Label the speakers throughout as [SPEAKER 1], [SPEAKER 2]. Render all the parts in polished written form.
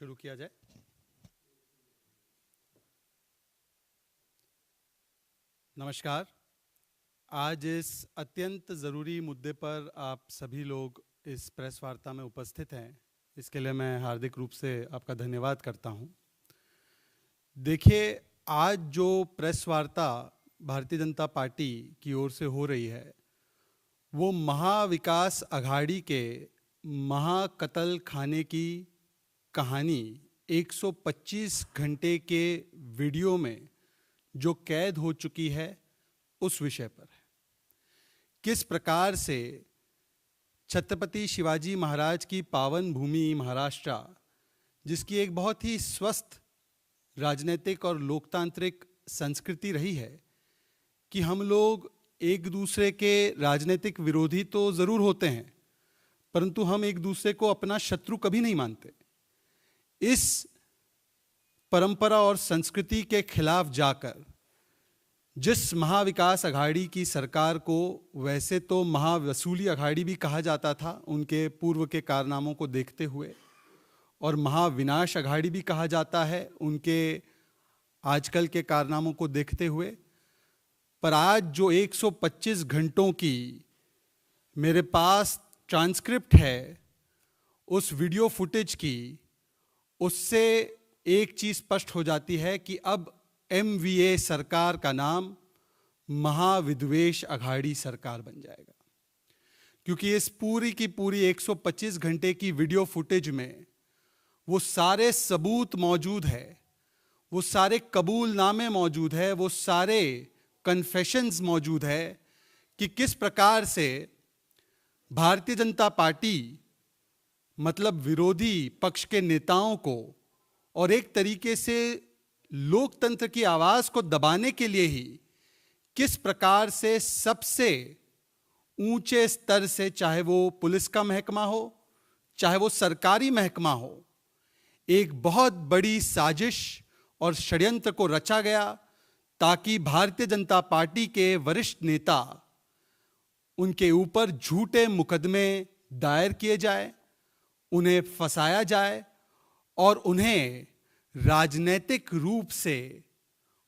[SPEAKER 1] शुरू किया जाए। नमस्कार। आज इस अत्यंत ज़रूरी मुद्दे पर आप सभी लोग इस प्रेस वार्ता में उपस्थित हैं, इसके लिए मैं हार्दिक रूप से आपका धन्यवाद करता हूं। देखिए, आज जो प्रेस वार्ता भारतीय जनता पार्टी की ओर से हो रही है, वो महाविकास अघाड़ी के महाकतल खाने की कहानी 125 घंटे के वीडियो में जो कैद हो चुकी है उस विषय पर है। किस प्रकार से छत्रपति शिवाजी महाराज की पावन भूमि महाराष्ट्र, जिसकी एक बहुत ही स्वस्थ राजनीतिक और लोकतांत्रिक संस्कृति रही है कि हम लोग एक दूसरे के राजनीतिक विरोधी तो ज़रूर होते हैं, परंतु हम एक दूसरे को अपना शत्रु कभी नहीं मानते। इस परंपरा और संस्कृति के खिलाफ जाकर जिस महाविकास अघाड़ी की सरकार को वैसे तो महावसूली अघाड़ी भी कहा जाता था उनके पूर्व के कारनामों को देखते हुए, और महाविनाश अघाड़ी भी कहा जाता है उनके आजकल के कारनामों को देखते हुए, पर आज जो 125 घंटों की मेरे पास ट्रांसक्रिप्ट है उस वीडियो फुटेज की, उससे एक चीज़ स्पष्ट हो जाती है कि अब MVA सरकार का नाम महाविद्वेष अघाड़ी सरकार बन जाएगा। क्योंकि इस पूरी की पूरी 125 घंटे की वीडियो फुटेज में वो सारे सबूत मौजूद है, वो सारे कबूलनामे मौजूद है, वो सारे कन्फेशंस मौजूद है कि किस प्रकार से भारतीय जनता पार्टी, मतलब विरोधी पक्ष के नेताओं को और एक तरीके से लोकतंत्र की आवाज को दबाने के लिए ही किस प्रकार से सबसे ऊंचे स्तर से, चाहे वो पुलिस का महकमा हो, चाहे वो सरकारी महकमा हो, एक बहुत बड़ी साजिश और षड्यंत्र को रचा गया ताकि भारतीय जनता पार्टी के वरिष्ठ नेता, उनके ऊपर झूठे मुकदमे दायर किए जाए, उन्हें फंसाया जाए और उन्हें राजनीतिक रूप से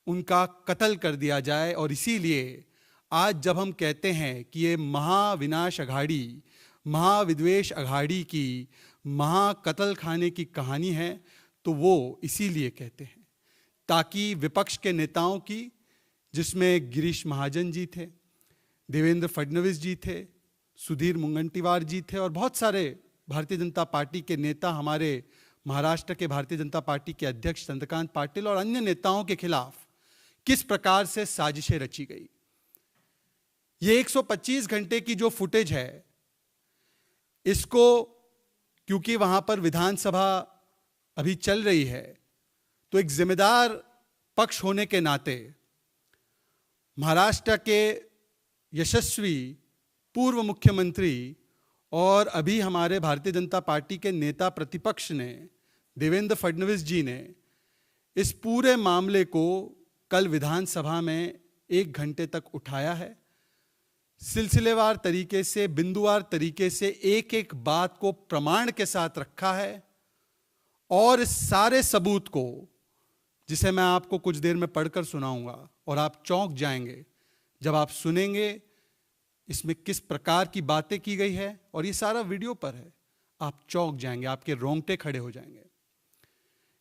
[SPEAKER 1] उनका कत्ल कर दिया जाए। और इसीलिए आज जब हम कहते हैं कि ये महाविनाश अघाड़ी, महाविद्वेष अघाड़ी की महाकत्ल खाने की कहानी है, तो वो इसीलिए कहते हैं ताकि विपक्ष के नेताओं की, जिसमें गिरीश महाजन जी थे, देवेंद्र फडणवीस जी थे, सुधीर मुंगंटीवार जी थे और बहुत सारे भारतीय जनता पार्टी के नेता, हमारे महाराष्ट्र के भारतीय जनता पार्टी के अध्यक्ष चंद्रकांत पाटिल और अन्य नेताओं के खिलाफ किस प्रकार से साजिशें रची गई। ये 125 घंटे की जो फुटेज है, इसको क्योंकि वहां पर विधानसभा अभी चल रही है, तो एक जिम्मेदार पक्ष होने के नाते महाराष्ट्र के यशस्वी पूर्व मुख्यमंत्री और अभी हमारे भारतीय जनता पार्टी के नेता प्रतिपक्ष ने, देवेंद्र फडणवीस जी ने इस पूरे मामले को कल विधानसभा में 1 घंटे तक उठाया है। सिलसिलेवार तरीके से, बिंदुवार तरीके से एक एक बात को प्रमाण के साथ रखा है और इस सारे सबूत को, जिसे मैं आपको कुछ देर में पढ़कर सुनाऊंगा और आप चौंक जाएंगे जब आप सुनेंगे इसमें किस प्रकार की बातें की गई है, और ये सारा वीडियो पर है, आप चौंक जाएंगे, आपके रोंगटे खड़े हो जाएंगे।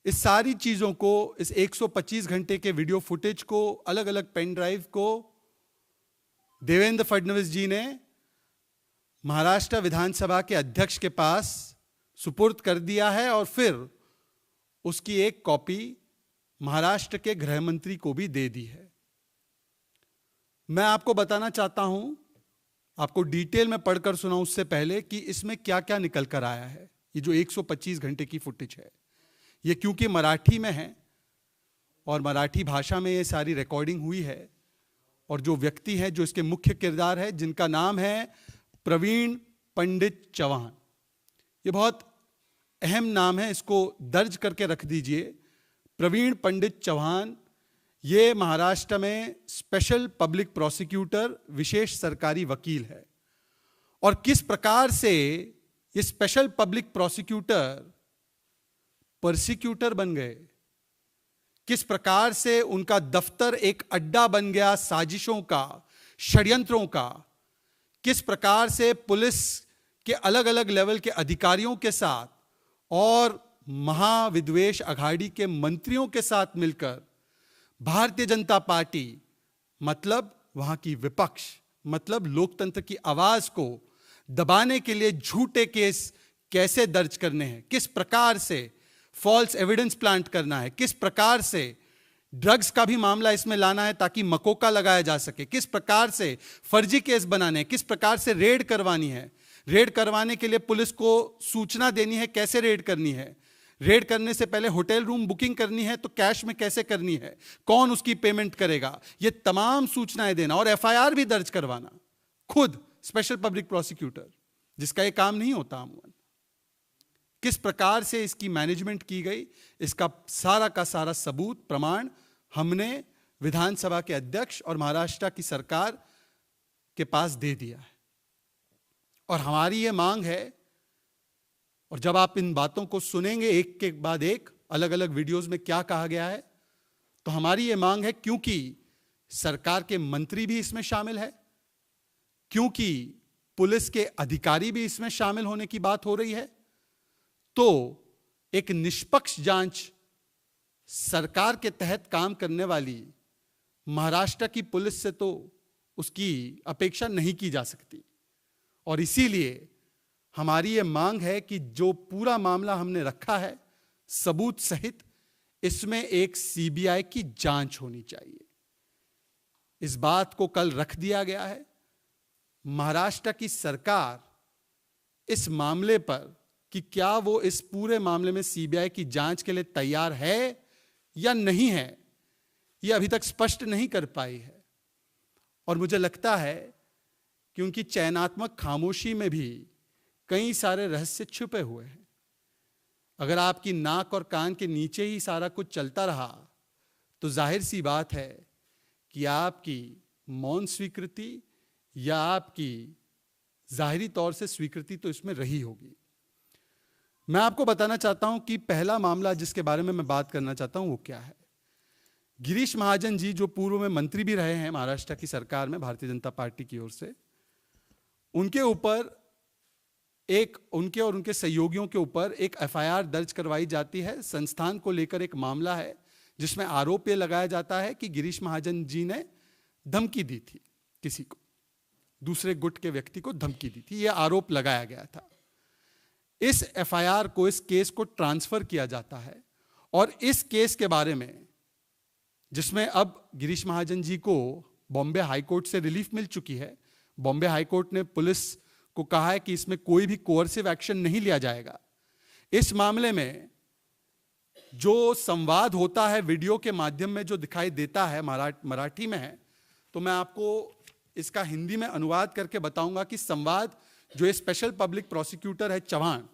[SPEAKER 1] इस सारी चीजों को, इस 125 घंटे के वीडियो फुटेज को, अलग अलग पेन ड्राइव को देवेंद्र फडणवीस जी ने महाराष्ट्र विधानसभा के अध्यक्ष के पास सुपुर्द कर दिया है और फिर उसकी एक कॉपी महाराष्ट्र के गृह मंत्री को भी दे दी है। मैं आपको बताना चाहता हूं, आपको डिटेल में पढ़कर सुनाऊं उससे पहले, कि इसमें क्या क्या निकल कर आया है। ये जो 125 घंटे की फुटेज है, ये क्योंकि मराठी में है और मराठी भाषा में ये सारी रिकॉर्डिंग हुई है, और जो व्यक्ति है, जो इसके मुख्य किरदार है, जिनका नाम है प्रवीण पंडित चौहान, ये बहुत अहम नाम है, इसको दर्ज करके रख दीजिए। प्रवीण पंडित चौहान ये महाराष्ट्र में स्पेशल पब्लिक प्रोसिक्यूटर, विशेष सरकारी वकील है। और किस प्रकार से ये स्पेशल पब्लिक प्रोसिक्यूटर प्रोसिक्यूटर बन गए, किस प्रकार से उनका दफ्तर एक अड्डा बन गया साजिशों का, षड्यंत्रों का, किस प्रकार से पुलिस के अलग अलग लेवल के अधिकारियों के साथ और महाविद्वेष अघाड़ी के मंत्रियों के साथ मिलकर भारतीय जनता पार्टी, मतलब वहां की विपक्ष, मतलब लोकतंत्र की आवाज को दबाने के लिए झूठे केस कैसे दर्ज करने हैं, किस प्रकार से फॉल्स एविडेंस प्लांट करना है, किस प्रकार से ड्रग्स का भी मामला इसमें लाना है ताकि मकोका लगाया जा सके, किस प्रकार से फर्जी केस बनाने हैं, किस प्रकार से रेड करवानी है, रेड करवाने के लिए पुलिस को सूचना देनी है कैसे रेड करनी है, रेड करने से पहले होटल रूम बुकिंग करनी है तो कैश में कैसे करनी है, कौन उसकी पेमेंट करेगा, ये तमाम सूचनाएं देना और एफआईआर भी दर्ज करवाना, खुद स्पेशल पब्लिक प्रोसिक्यूटर, जिसका ये काम नहीं होता अमूमन। किस प्रकार से इसकी मैनेजमेंट की गई, इसका सारा का सारा सबूत, प्रमाण हमने विधानसभा के अध्यक्ष और महाराष्ट्र की सरकार के पास दे दिया है। और हमारी ये मांग है, और जब आप इन बातों को सुनेंगे एक के बाद एक अलग अलग वीडियोस में क्या कहा गया है, तो हमारी ये मांग है, क्योंकि सरकार के मंत्री भी इसमें शामिल है, क्योंकि पुलिस के अधिकारी भी इसमें शामिल होने की बात हो रही है, तो एक निष्पक्ष जांच सरकार के तहत काम करने वाली महाराष्ट्र की पुलिस से तो उसकी अपेक्षा नहीं की जा सकती। और इसीलिए हमारी ये मांग है कि जो पूरा मामला हमने रखा है सबूत सहित, इसमें एक सीबीआई की जांच होनी चाहिए। इस बात को कल रख दिया गया है। महाराष्ट्र की सरकार इस मामले पर कि क्या वो इस पूरे मामले में सीबीआई की जांच के लिए तैयार है या नहीं है, ये अभी तक स्पष्ट नहीं कर पाई है। और मुझे लगता है कि उनकी चयनात्मक खामोशी में भी कई सारे रहस्य छुपे हुए हैं। अगर आपकी नाक और कान के नीचे ही सारा कुछ चलता रहा तो जाहिर सी बात है कि आपकी मौन स्वीकृति या आपकी जाहिरी तौर से स्वीकृति तो इसमें रही होगी। मैं आपको बताना चाहता हूं कि पहला मामला जिसके बारे में मैं बात करना चाहता हूं वो क्या है। गिरीश महाजन जी, जो पूर्व में मंत्री भी रहे हैं महाराष्ट्र की सरकार में भारतीय जनता पार्टी की ओर से, उनके ऊपर उनके और उनके सहयोगियों के ऊपर एक एफआईआर दर्ज करवाई जाती है। संस्थान को लेकर एक मामला है जिसमें आरोप यह लगाया जाता है कि गिरीश महाजन जी ने धमकी दी थी, किसी को, दूसरे गुट के व्यक्ति को धमकी दी थी, यह आरोप लगाया गया था। इस एफआईआर को, इस केस को ट्रांसफर किया जाता है और इस केस के बारे में, जिसमें अब गिरीश महाजन जी को बॉम्बे हाईकोर्ट से रिलीफ मिल चुकी है, बॉम्बे हाईकोर्ट ने पुलिस को कहा है कि इसमें कोई भी कोअर्सिव एक्शन नहीं लिया जाएगा। इस मामले में जो संवाद होता है वीडियो के माध्यम में जो दिखाई देता है, मराठी में है, तो मैं आपको इसका हिंदी में अनुवाद करके बताऊंगा कि संवाद जो ये स्पेशल पब्लिक प्रोसिक्यूटर है चौहान,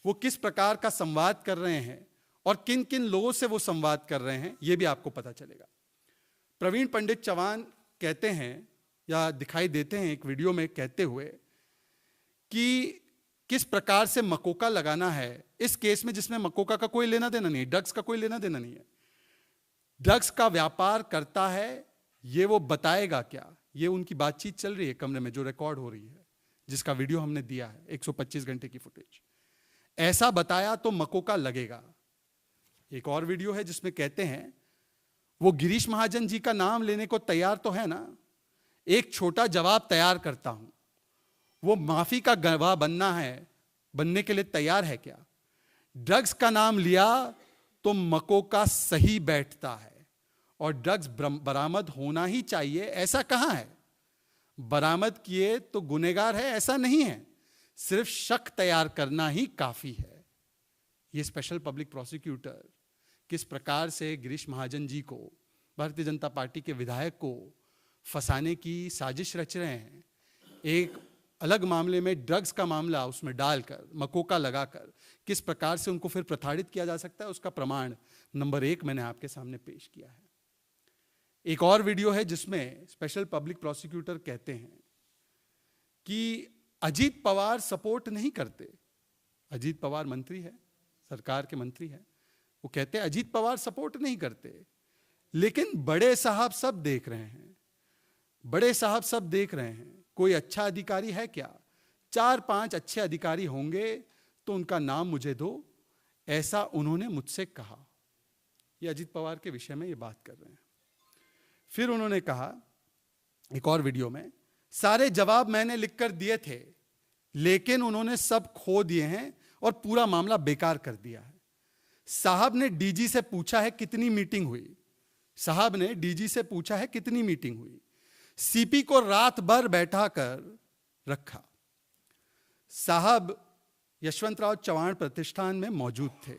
[SPEAKER 1] वो किस प्रकार का संवाद कर रहे हैं और किन किन लोगों से वो संवाद कर रहे हैं, ये भी आपको पता चलेगा। प्रवीण पंडित चौहान कहते हैं या दिखाई देते हैं एक वीडियो में कहते हुए कि किस प्रकार से मकोका लगाना है इस केस में, जिसमें मकोका का कोई लेना देना नहीं है, ड्रग्स का कोई लेना देना नहीं है। ड्रग्स का व्यापार करता है, ये वो बताएगा क्या, ये उनकी बातचीत चल रही है कमरे में जो रिकॉर्ड हो रही है, जिसका वीडियो हमने दिया है, 125 घंटे की फुटेज। ऐसा बताया तो मकोका लगेगा। एक और वीडियो है जिसमें कहते हैं वो गिरीश महाजन जी का नाम लेने को तैयार तो है ना, एक छोटा जवाब तैयार करता हूं, वो माफी का गवाह बनने के लिए तैयार है क्या? ड्रग्स का नाम लिया तो मकोका सही बैठता है और ड्रग्स बरामद होना ही चाहिए, ऐसा कहां है? बरामद किए तो गुनहगार है, ऐसा नहीं है, सिर्फ शक तैयार करना ही काफी है। ये स्पेशल पब्लिक प्रोसिक्यूटर किस प्रकार से गिरीश महाजन जी को, भारतीय जनता पार्टी के विधायक को फंसाने की साजिश रच रहे हैं। एक अलग मामले में ड्रग्स का मामला उसमें डालकर, मकोका लगाकर किस प्रकार से उनको फिर प्रताड़ित किया जा सकता है, उसका प्रमाण नंबर 1 मैंने आपके सामने पेश किया है। एक और वीडियो है जिसमें स्पेशल पब्लिक प्रोसिक्यूटर कहते हैं कि अजीत पवार सपोर्ट नहीं करते। अजीत पवार मंत्री है, सरकार के मंत्री है, वो कहते हैं अजीत पवार सपोर्ट नहीं करते, लेकिन बड़े साहब सब देख रहे हैं, बड़े साहब सब देख रहे हैं, कोई अच्छा अधिकारी है क्या? 4-5 अच्छे अधिकारी होंगे तो उनका नाम मुझे दो, ऐसा उन्होंने मुझसे कहा। ये अजीत पवार के विषय में ये बात कर रहे हैं। फिर उन्होंने कहा एक और वीडियो में, सारे जवाब मैंने लिखकर दिए थे, लेकिन उन्होंने सब खो दिए हैं और पूरा मामला बेकार कर दिया है। साहब ने डीजी से पूछा है कितनी मीटिंग हुई, साहब ने डीजी से पूछा है कितनी मीटिंग हुई, सीपी को रात भर बैठा कर रखा। साहब यशवंतराव चव्हाण प्रतिष्ठान में मौजूद थे।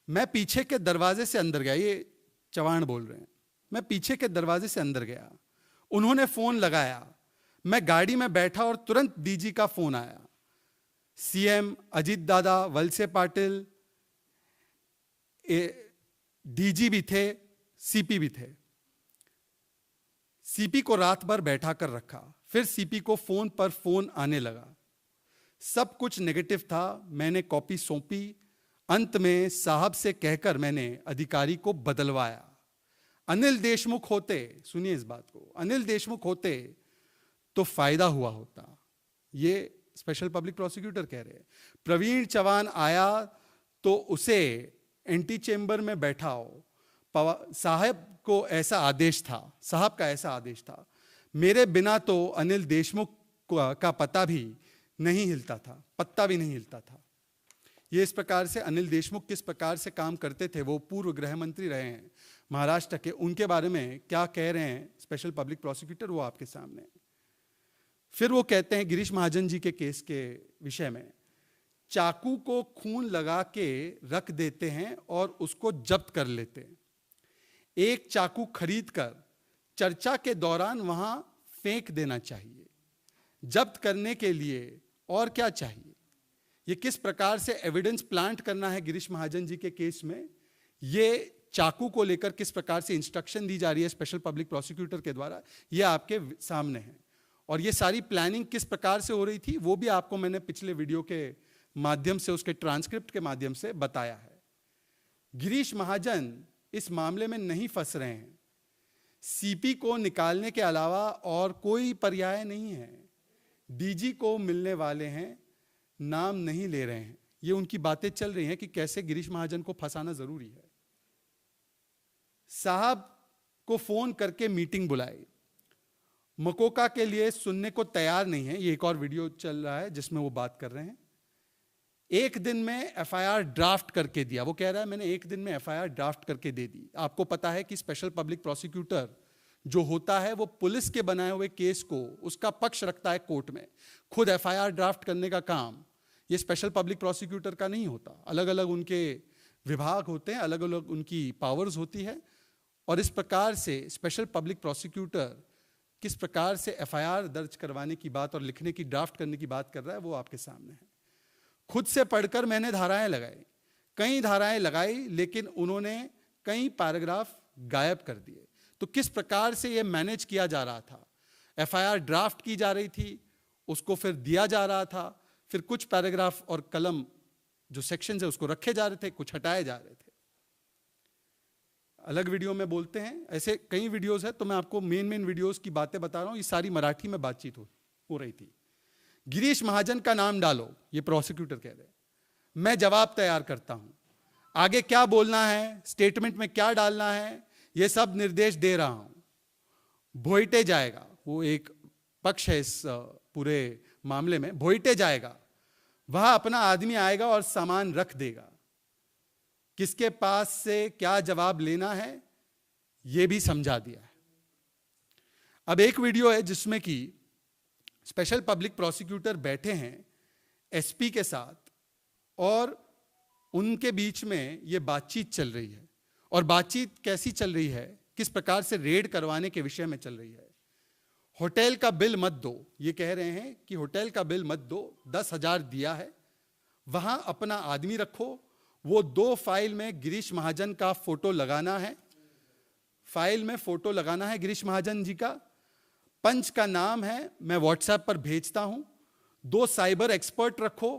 [SPEAKER 1] मैं पीछे के दरवाजे से अंदर गया, ये चव्हाण बोल रहे हैं, मैं पीछे के दरवाजे से अंदर गया, उन्होंने फोन लगाया, मैं गाड़ी में बैठा और तुरंत डीजी का फोन आया। सीएम अजीत दादा, वलसे पाटिल, डीजी भी थे, सीपी भी थे। सीपी को रात भर बैठा कर रखा, फिर सीपी को फोन पर फोन आने लगा, सब कुछ नेगेटिव था। मैंने कॉपी सौंपी, अंत में साहब से कहकर मैंने अधिकारी को बदलवाया। अनिल देशमुख होते, सुनिए इस बात को, अनिल देशमुख होते तो फायदा हुआ होता। ये स्पेशल पब्लिक प्रोसिक्यूटर कह रहे हैं। प्रवीण चव्हाण आया तो उसे एंटी चेंबर में बैठाओ, साहब को ऐसा आदेश था, साहब का ऐसा आदेश था। मेरे बिना तो अनिल देशमुख का पता भी नहीं हिलता था, पत्ता भी नहीं हिलता था। ये इस प्रकार से अनिल देशमुख किस प्रकार से काम करते थे, वो पूर्व गृह मंत्री रहे हैं महाराष्ट्र के, उनके बारे में क्या कह रहे हैं स्पेशल पब्लिक प्रोसिक्यूटर, वो आपके सामने है। फिर वो कहते हैं गिरीश महाजन जी के केस के विषय में, चाकू को खून लगा के रख देते हैं और उसको जब्त कर लेते हैं। एक चाकू खरीद कर चर्चा के दौरान वहां फेंक देना चाहिए, जब्त करने के लिए और क्या चाहिए? ये किस प्रकार से एविडेंस प्लांट करना है गिरीश महाजन जी के केस में, ये चाकू को लेकर किस प्रकार से इंस्ट्रक्शन दी जा रही है स्पेशल पब्लिक प्रोसिक्यूटर के द्वारा, ये आपके सामने है। और ये सारी प्लानिंग किस प्रकार से हो रही थी, वो भी आपको मैंने पिछले वीडियो के माध्यम से, उसके ट्रांसक्रिप्ट के माध्यम से बताया है। गिरीश महाजन इस मामले में नहीं फंस रहे हैं, सीपी को निकालने के अलावा और कोई पर्याय नहीं है। डीजी को मिलने वाले हैं, नाम नहीं ले रहे हैं। ये उनकी बातें चल रही हैं कि कैसे गिरीश महाजन को फंसाना जरूरी है। साहब को फोन करके मीटिंग बुलाई, मकोका के लिए सुनने को तैयार नहीं है। ये एक और वीडियो चल रहा है जिसमें वो बात कर रहे हैं। एक दिन में एफआईआर ड्राफ्ट करके दिया, वो कह रहा है मैंने एक दिन में एफआईआर ड्राफ्ट करके दे दी। आपको पता है कि स्पेशल पब्लिक प्रोसिक्यूटर जो होता है वो पुलिस के बनाए हुए केस को, उसका पक्ष रखता है कोर्ट में। खुद एफआईआर ड्राफ्ट करने का काम ये स्पेशल पब्लिक प्रोसिक्यूटर का नहीं होता। अलग अलग उनके विभाग होते हैं, अलग अलग उनकी पावर्स होती है। और इस प्रकार से स्पेशल पब्लिक प्रोसिक्यूटर किस प्रकार से एफआईआर दर्ज करवाने की बात और लिखने की, ड्राफ्ट करने की बात कर रहा है, वो आपके सामने है। खुद से पढ़कर मैंने धाराएं लगाई, कई धाराएं लगाई, लेकिन उन्होंने कई पैराग्राफ गायब कर दिए। तो किस प्रकार से ये मैनेज किया जा रहा था? एफआईआर ड्राफ्ट की जा रही थी, उसको फिर दिया जा रहा था, फिर कुछ पैराग्राफ और कलम जो सेक्शन है उसको रखे जा रहे थे, कुछ हटाए जा रहे थे। अलग वीडियो में बोलते हैं, ऐसे कई वीडियोस है, तो मैं आपको मेन वीडियोस की बातें बता रहा हूं। ये सारी मराठी में बातचीत हो रही थी। गिरीश महाजन का नाम डालो, ये प्रोसिक्यूटर कह रहे हैं, मैं जवाब तैयार करता हूं, आगे क्या बोलना है, स्टेटमेंट में क्या डालना है, ये सब निर्देश दे रहा हूं। भोईटे जाएगा, वो एक पक्ष है इस पूरे मामले में, भोईटे जाएगा, वह अपना आदमी आएगा और सामान रख देगा। किसके पास से क्या जवाब लेना है यह भी समझा दिया है। अब एक वीडियो है जिसमें कि स्पेशल पब्लिक प्रोसिक्यूटर बैठे हैं एसपी के साथ और उनके बीच में यह बातचीत चल रही है। और बातचीत कैसी चल रही है, किस प्रकार से रेड करवाने के विषय में चल रही है। होटल का बिल मत दो, ये कह रहे हैं कि होटल का बिल मत दो, 10,000 दिया है, वहां अपना आदमी रखो। वो 2 फाइल में गिरीश महाजन का फोटो लगाना है, फाइल में फोटो लगाना है गिरीश महाजन जी का। पंच का नाम है, मैं व्हाट्सएप पर भेजता हूं। 2 साइबर एक्सपर्ट रखो,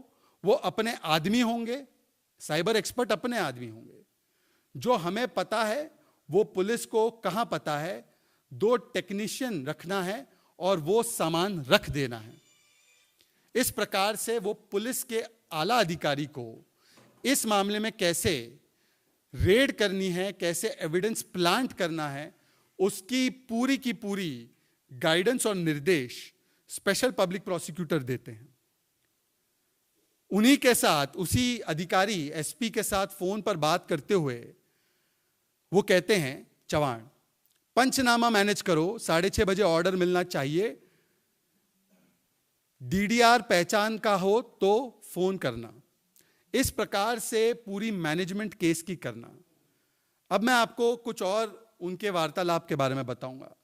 [SPEAKER 1] वो अपने आदमी होंगे, साइबर एक्सपर्ट अपने आदमी होंगे। जो हमें पता है वो पुलिस को कहां पता है, 2 टेक्नीशियन रखना है और वो सामान रख देना है। इस प्रकार से वो पुलिस के आला अधिकारी को इस मामले में कैसे रेड करनी है, कैसे एविडेंस प्लांट करना है, उसकी पूरी की पूरी गाइडेंस और निर्देश स्पेशल पब्लिक प्रोसिक्यूटर देते हैं। उन्हीं के साथ, उसी अधिकारी एसपी के साथ फोन पर बात करते हुए वो कहते हैं, चव्हाण पंचनामा मैनेज करो, 6:30 बजे ऑर्डर मिलना चाहिए, डीडीआर पहचान का हो तो फोन करना। इस प्रकार से पूरी मैनेजमेंट केस की करना। अब मैं आपको कुछ और उनके वार्तालाप के बारे में बताऊंगा।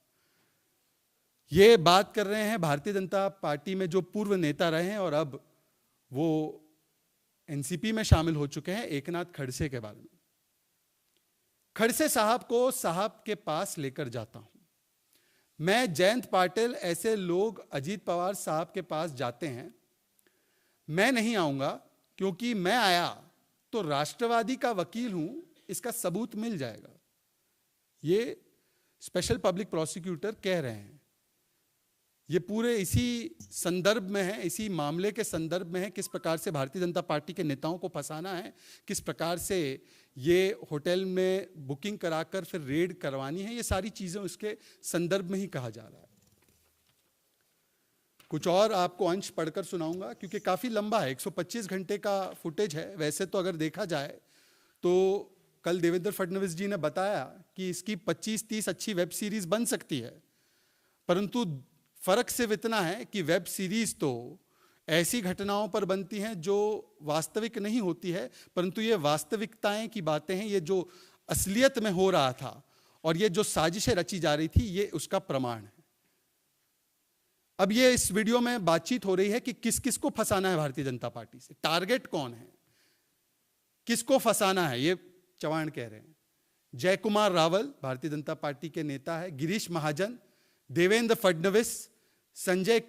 [SPEAKER 1] ये बात कर रहे हैं भारतीय जनता पार्टी में जो पूर्व नेता रहे हैं और अब वो एनसीपी में शामिल हो चुके हैं, एकनाथ खड़से के बारे में। खड़से साहब को साहब के पास लेकर जाता हूं मैं, जयंत पाटिल, ऐसे लोग अजीत पवार साहब के पास जाते हैं। मैं नहीं आऊंगा क्योंकि मैं आया तो राष्ट्रवादी का वकील हूं, इसका सबूत मिल जाएगा। ये स्पेशल पब्लिक प्रोसिक्यूटर कह रहे हैं। ये पूरे इसी संदर्भ में है, इसी मामले के संदर्भ में है, किस प्रकार से भारतीय जनता पार्टी के नेताओं को फंसाना है, किस प्रकार से ये होटल में बुकिंग कराकर फिर रेड करवानी है, ये सारी चीजें उसके संदर्भ में ही कहा जा रहा है। कुछ और आपको अंश पढ़कर सुनाऊंगा क्योंकि काफी लंबा है, 125 घंटे का फुटेज है। वैसे तो अगर देखा जाए तो कल देवेंद्र फडणवीस जी ने बताया कि इसकी 25-30 अच्छी वेब सीरीज बन सकती है, परंतु फर्क सिर्फ इतना है कि वेब सीरीज तो ऐसी घटनाओं पर बनती हैं जो वास्तविक नहीं होती है, परंतु ये वास्तविकताएं की बातें हैं, ये जो असलियत में हो रहा था और ये जो साजिशें रची जा रही थी, ये उसका प्रमाण है। अब ये इस वीडियो में बातचीत हो रही है कि किस किस को फंसाना है भारतीय जनता पार्टी से, टारगेट कौन है, किसको फंसाना है, ये चव्हाण कह रहे हैं। जय कुमार रावल भारतीय जनता पार्टी के नेता है, गिरीश महाजन, देवेंद्र फडणवीस, संजय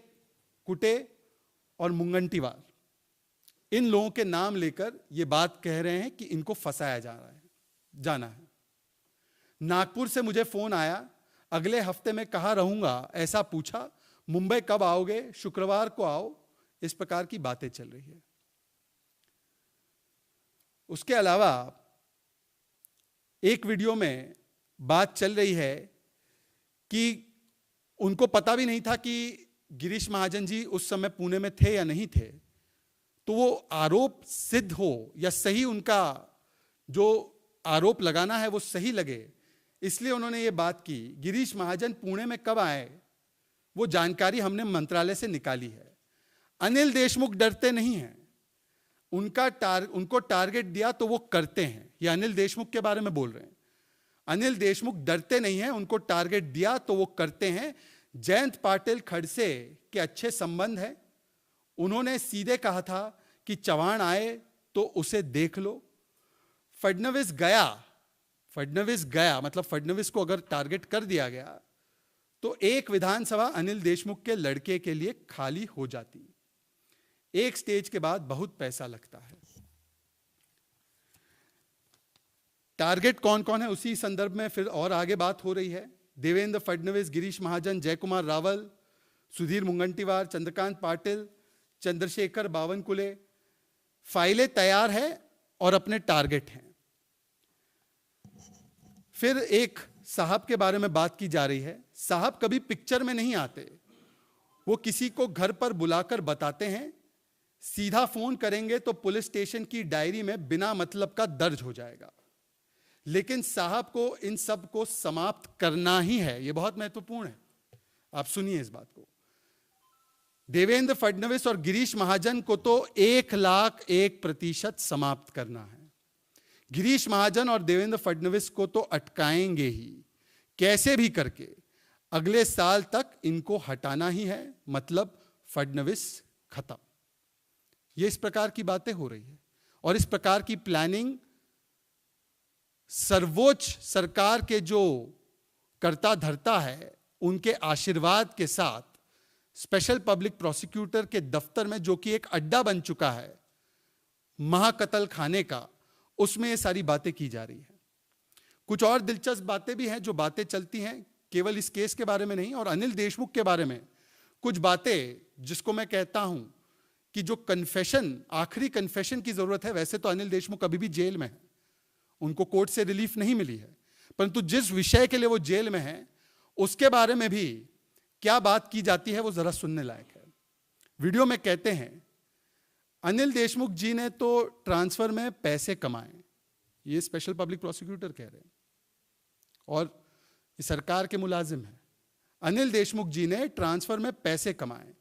[SPEAKER 1] कुटे और मुंगंटीवार, इन लोगों के नाम लेकर ये बात कह रहे हैं कि इनको फंसाया जाना है। नागपुर से मुझे फोन आया, अगले हफ्ते में कहाँ रहूंगा ऐसा पूछा, मुंबई कब आओगे, शुक्रवार को आओ, इस प्रकार की बातें चल रही है। उसके अलावा एक वीडियो में बात चल रही है कि उनको पता भी नहीं था कि गिरीश महाजन जी उस समय पुणे में थे या नहीं थे, तो वो आरोप सिद्ध हो या सही, उनका जो आरोप लगाना है वो सही लगे, इसलिए उन्होंने ये बात की। गिरीश महाजन पुणे में कब आए वो जानकारी हमने मंत्रालय से निकाली है। अनिल देशमुख डरते नहीं हैं, उनको टारगेट दिया तो वो करते हैं। ये अनिल देशमुख के बारे में बोल रहे हैं। अनिल देशमुख डरते नहीं हैं, उनको टारगेट दिया तो वो करते हैं। जयंत पाटिल खड़से के अच्छे संबंध है, उन्होंने सीधे कहा था कि चव्हाण आए तो उसे देख लो। फडणवीस गया मतलब फडणवीस को अगर टारगेट कर दिया गया तो एक विधानसभा अनिल देशमुख के लड़के के लिए खाली हो जाती। एक स्टेज के बाद बहुत पैसा लगता है। टारगेट कौन कौन है उसी संदर्भ में फिर और आगे बात हो रही है। देवेंद्र फडणवीस, गिरीश महाजन, जयकुमार रावल, सुधीर मुंगंटीवार, चंद्रकांत पाटिल, चंद्रशेखर बावनकुले, फाइलें तैयार है और अपने टारगेट हैं। फिर एक साहब के बारे में बात की जा रही है। साहब कभी पिक्चर में नहीं आते, वो किसी को घर पर बुलाकर बताते हैं, सीधा फोन करेंगे तो पुलिस स्टेशन की डायरी में बिना मतलब का दर्ज हो जाएगा। लेकिन साहब को इन सब को समाप्त करना ही है, यह बहुत महत्वपूर्ण है। आप सुनिए इस बात को। देवेंद्र फडणवीस और गिरीश महाजन को तो 1,01% समाप्त करना है। गिरीश महाजन और देवेंद्र फडणवीस को तो अटकाएंगे ही, कैसे भी करके अगले साल तक इनको हटाना ही है, मतलब फडणवीस खत्म। ये इस प्रकार की बातें हो रही है और इस प्रकार की प्लानिंग सर्वोच्च सरकार के जो कर्ता धर्ता है उनके आशीर्वाद के साथ स्पेशल पब्लिक प्रोसिक्यूटर के दफ्तर में, जो कि एक अड्डा बन चुका है महाकतल खाने का, उसमें ये सारी बातें की जा रही है। कुछ और दिलचस्प बातें भी हैं जो बातें चलती हैं, केवल इस केस के बारे में नहीं, और अनिल देशमुख के बारे में कुछ बातें जिसको मैं कहता हूं कि जो कन्फेशन, आखिरी कन्फेशन की जरूरत है। वैसे तो अनिल देशमुख अभी भी जेल में है, उनको कोर्ट से रिलीफ नहीं मिली है, परंतु जिस विषय के लिए वो जेल में है उसके बारे में भी क्या बात की जाती है वो जरा सुनने लायक है। वीडियो में कहते हैं, अनिल देशमुख जी ने तो ट्रांसफर में पैसे कमाए, ये स्पेशल पब्लिक प्रोसिक्यूटर कह रहे हैं, और ये सरकार के मुलाजिम हैं। अनिल देशमुख जी ने ट्रांसफर में पैसे कमाए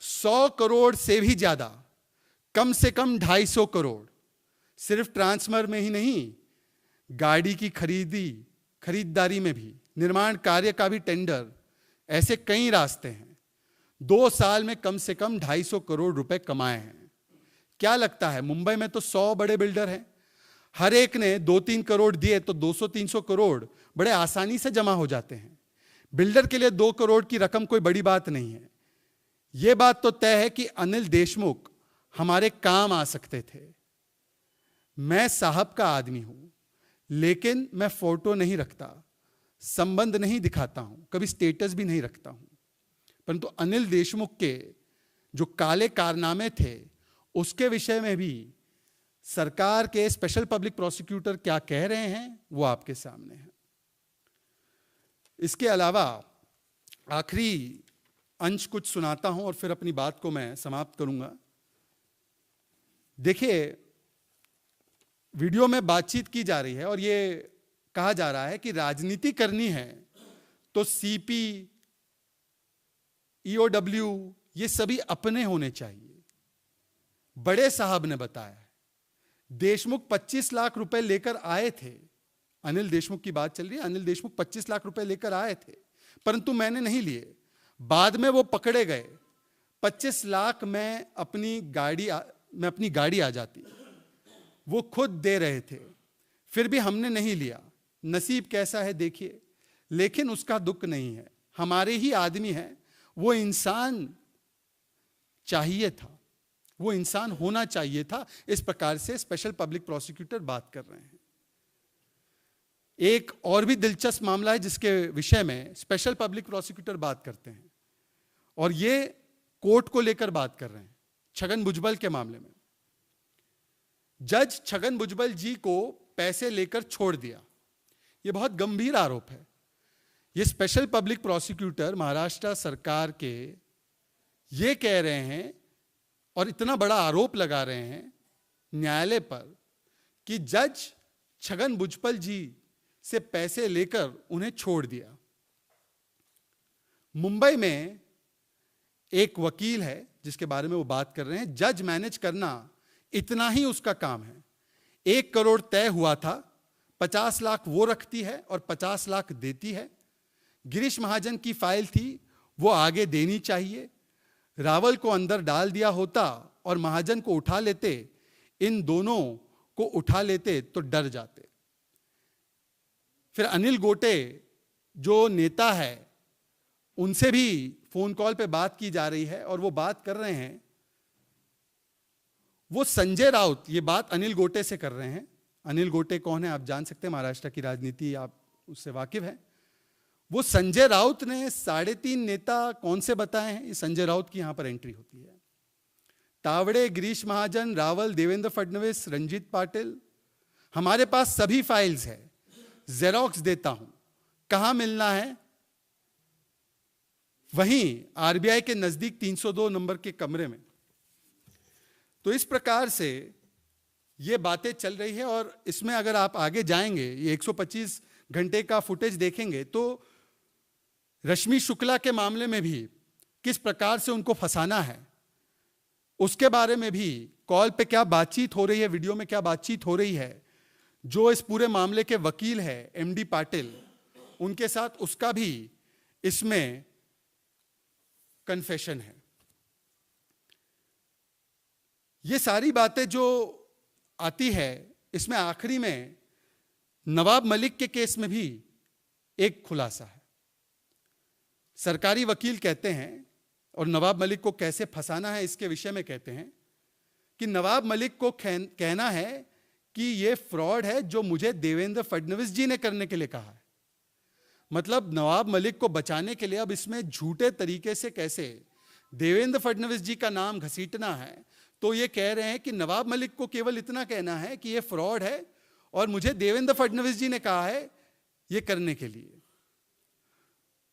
[SPEAKER 1] 100 करोड़ से भी ज्यादा, कम से कम 250 करोड़। सिर्फ ट्रांसफर में ही नहीं, गाड़ी की खरीदारी में भी, निर्माण कार्य का भी टेंडर, ऐसे कई रास्ते हैं। 2 साल में कम से कम 250 करोड़ रुपए कमाए हैं। क्या लगता है, मुंबई में तो 100 बड़े बिल्डर हैं, हर एक ने 2-3 करोड़ दिए तो 200-300 करोड़ बड़े आसानी से जमा हो जाते हैं। बिल्डर के लिए 2 करोड़ की रकम कोई बड़ी बात नहीं है। यह बात तो तय है कि अनिल देशमुख हमारे काम आ सकते थे। मैं साहब का आदमी हूं, लेकिन मैं फोटो नहीं रखता, संबंध नहीं दिखाता हूं, कभी स्टेटस भी नहीं रखता हूं। परंतु अनिल देशमुख के जो काले कारनामे थे उसके विषय में भी सरकार के स्पेशल पब्लिक प्रोसिक्यूटर क्या कह रहे हैं वो आपके सामने है। इसके अलावा आखिरी अंश कुछ सुनाता हूं और फिर अपनी बात को मैं समाप्त करूंगा। देखिए, वीडियो में बातचीत की जा रही है और ये कहा जा रहा है कि राजनीति करनी है तो सीपी, ईओडब्ल्यू ये सभी अपने होने चाहिए। बड़े साहब ने बताया है, देशमुख 25 लाख रुपए लेकर आए थे। अनिल देशमुख की बात चल रही है, अनिल देशमुख 25 लाख रुपए लेकर आए थे, परंतु मैंने नहीं लिए। बाद में वो पकड़े गए। 25 लाख में अपनी गाड़ी आ जाती, वो खुद दे रहे थे, फिर भी हमने नहीं लिया। नसीब कैसा है देखिए। लेकिन उसका दुख नहीं है, हमारे ही आदमी है, वो इंसान चाहिए था, वो इंसान होना चाहिए था। इस प्रकार से स्पेशल पब्लिक प्रोसिक्यूटर बात कर रहे हैं। एक और भी दिलचस्प मामला है जिसके विषय में स्पेशल पब्लिक प्रोसिक्यूटर बात करते हैं, और ये कोर्ट को लेकर बात कर रहे हैं, छगन भुजबल के मामले में। जज छगन भुजबल जी को पैसे लेकर छोड़ दिया, यह बहुत गंभीर आरोप है। यह स्पेशल पब्लिक प्रोसिक्यूटर महाराष्ट्र सरकार के ये कह रहे हैं और इतना बड़ा आरोप लगा रहे हैं न्यायालय पर कि जज छगन भुजबल जी से पैसे लेकर उन्हें छोड़ दिया। मुंबई में एक वकील है जिसके बारे में वो बात कर रहे हैं। जज मैनेज करना इतना ही उसका काम है। 1 करोड़ तय हुआ था, 50 लाख वो रखती है और 50 लाख देती है। गिरीश महाजन की फाइल थी, वो आगे देनी चाहिए। रावल को अंदर डाल दिया होता और महाजन को उठा लेते, इन दोनों को उठा लेते तो डर जाते। फिर अनिल गोटे जो नेता है, उनसे भी फोन कॉल पे बात की जा रही है और वो बात कर रहे हैं, वो संजय राउत, ये बात अनिल गोटे से कर रहे हैं। अनिल गोटे कौन है आप जान सकते हैं, महाराष्ट्र की राजनीति आप उससे वाकिफ हैं। वो संजय राउत ने 3.5 नेता कौन से बताए हैं, ये संजय राउत की यहां पर एंट्री होती है। तावड़े, गिरीश महाजन, रावल, देवेंद्र फडणवीस, रंजीत पाटिल, हमारे पास सभी फाइल्स है, जेरोक्स देता हूं, कहां मिलना है? वहीं आरबीआई के नजदीक 302 नंबर के कमरे में। तो इस प्रकार से ये बातें चल रही है और इसमें अगर आप आगे जाएंगे, ये 125 घंटे का फुटेज देखेंगे तो रश्मि शुक्ला के मामले में भी किस प्रकार से उनको फंसाना है उसके बारे में भी कॉल पे क्या बातचीत हो रही है, वीडियो में क्या बातचीत हो रही है। जो इस पूरे मामले के वकील है एमडी पाटिल, उनके साथ उसका भी इसमें कन्फेशन है। ये सारी बातें जो आती है, इसमें आखिरी में नवाब मलिक के केस में भी एक खुलासा है। सरकारी वकील कहते हैं, और नवाब मलिक को कैसे फंसाना है इसके विषय में कहते हैं कि नवाब मलिक को कहना है कि ये फ्रॉड है जो मुझे देवेंद्र फडणवीस जी ने करने के लिए कहा है। मतलब नवाब मलिक को बचाने के लिए अब इसमें झूठे तरीके से कैसे देवेंद्र फडणवीस जी का नाम घसीटना है। तो ये कह रहे हैं कि नवाब मलिक को केवल इतना कहना है कि ये फ्रॉड है और मुझे देवेंद्र फडणवीस जी ने कहा है ये करने के लिए।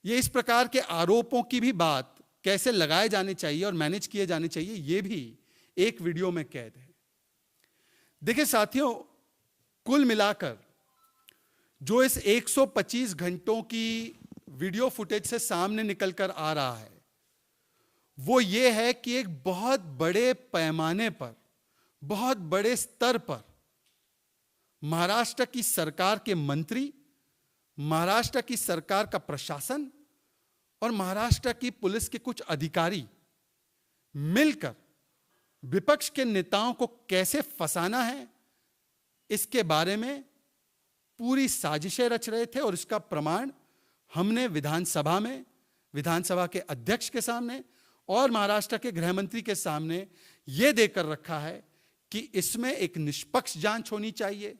[SPEAKER 1] ये इस प्रकार के आरोपों की भी बात कैसे लगाए जाने चाहिए और मैनेज किए जाने चाहिए, ये भी एक वीडियो में कैद है। देखिए साथियों, कुल मिलाकर जो इस 125 घंटों की वीडियो फुटेज से सामने निकलकर आ रहा है वो ये है कि एक बहुत बड़े पैमाने पर, बहुत बड़े स्तर पर महाराष्ट्र की सरकार के मंत्री, महाराष्ट्र की सरकार का प्रशासन और महाराष्ट्र की पुलिस के कुछ अधिकारी मिलकर विपक्ष के नेताओं को कैसे फंसाना है इसके बारे में पूरी साजिशें रच रहे थे। और इसका प्रमाण हमने विधानसभा में, विधानसभा के अध्यक्ष के सामने और महाराष्ट्र के गृह मंत्री के सामने यह देकर रखा है कि इसमें एक निष्पक्ष जांच होनी चाहिए,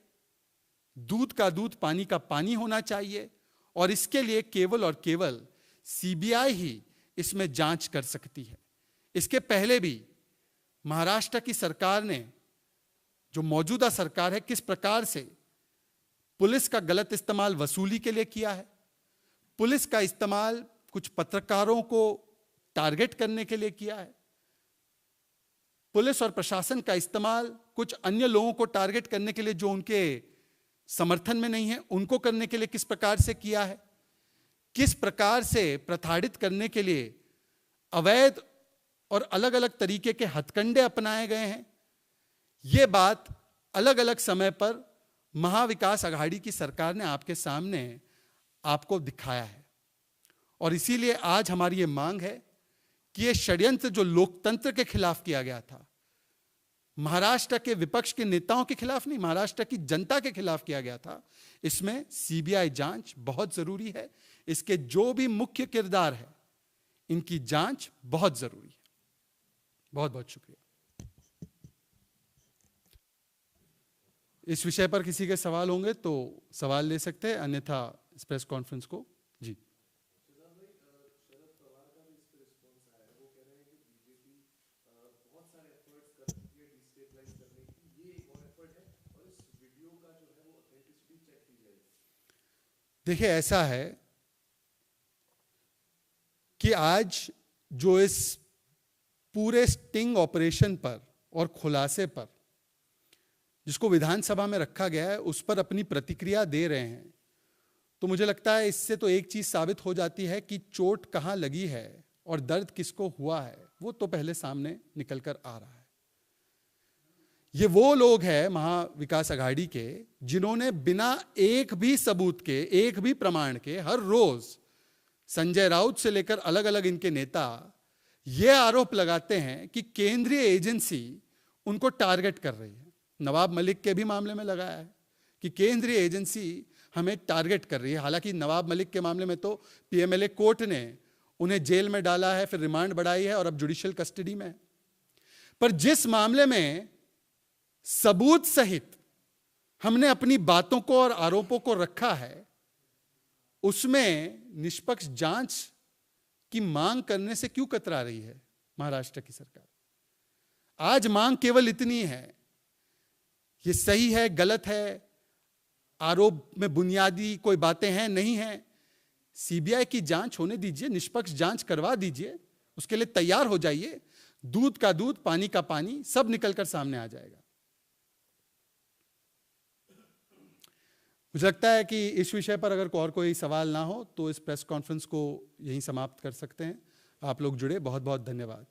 [SPEAKER 1] दूध का दूध पानी का पानी होना चाहिए और इसके लिए केवल और केवल सीबीआई ही इसमें जांच कर सकती है। इसके पहले भी महाराष्ट्र की सरकार ने, जो मौजूदा सरकार है, किस प्रकार से पुलिस का गलत इस्तेमाल वसूली के लिए किया है, पुलिस का इस्तेमाल कुछ पत्रकारों को टारगेट करने के लिए किया है, पुलिस और प्रशासन का इस्तेमाल कुछ अन्य लोगों को टारगेट करने के लिए जो उनके समर्थन में नहीं है उनको करने के लिए किस प्रकार से किया है, किस प्रकार से प्रताड़ित करने के लिए अवैध और अलग अलग तरीके के हथकंडे अपनाए गए हैं। यह बात अलग अलग समय पर महाविकास आघाड़ी की सरकार ने आपके सामने आपको दिखाया है। और इसीलिए आज हमारी ये मांग है कि ये षड्यंत्र जो लोकतंत्र के खिलाफ किया गया था, महाराष्ट्र के विपक्ष के नेताओं के खिलाफ नहीं, महाराष्ट्र की जनता के खिलाफ किया गया था, इसमें सीबीआई जांच बहुत जरूरी है। इसके जो भी मुख्य किरदार है इनकी जांच बहुत जरूरी है। बहुत बहुत शुक्रिया। इस विषय पर किसी के सवाल होंगे तो सवाल ले सकते हैं, अन्यथा इस प्रेस कॉन्फ्रेंस को जी। देखिए ऐसा है कि आज जो इस पूरे स्टिंग ऑपरेशन पर और खुलासे पर जिसको विधानसभा में रखा गया है उस पर अपनी प्रतिक्रिया दे रहे हैं, तो मुझे लगता है इससे तो एक चीज साबित हो जाती है कि चोट कहां लगी है और दर्द किसको हुआ है वो तो पहले सामने निकल कर आ रहा है। ये वो लोग हैं महाविकास आघाड़ी के जिन्होंने बिना एक भी सबूत के, एक भी प्रमाण के, हर रोज संजय राउत से लेकर अलग अलग इनके नेता ये आरोप लगाते हैं कि केंद्रीय एजेंसी उनको टारगेट कर रही है। नवाब मलिक के भी मामले में लगाया है कि केंद्रीय एजेंसी हमें टारगेट कर रही है। हालांकि नवाब मलिक के मामले में तो पीएमएलए कोर्ट ने उन्हें जेल में डाला है, फिर रिमांड बढ़ाई है और अब जुडिशियल कस्टडी में है। पर जिस मामले में सबूत सहित हमने अपनी बातों को और आरोपों को रखा है उसमें निष्पक्ष जांच की मांग करने से क्यों कतरा रही है महाराष्ट्र की सरकार? आज मांग केवल इतनी है, ये सही है गलत है, आरोप में बुनियादी कोई बातें हैं नहीं हैं, सीबीआई की जांच होने दीजिए, निष्पक्ष जांच करवा दीजिए, उसके लिए तैयार हो जाइए। दूध का दूध पानी का पानी सब निकलकर सामने आ जाएगा। मुझे लगता है कि इस विषय पर अगर और कोई सवाल ना हो तो इस प्रेस कॉन्फ्रेंस को यहीं समाप्त कर सकते हैं। आप लोग जुड़े, बहुत बहुत धन्यवाद।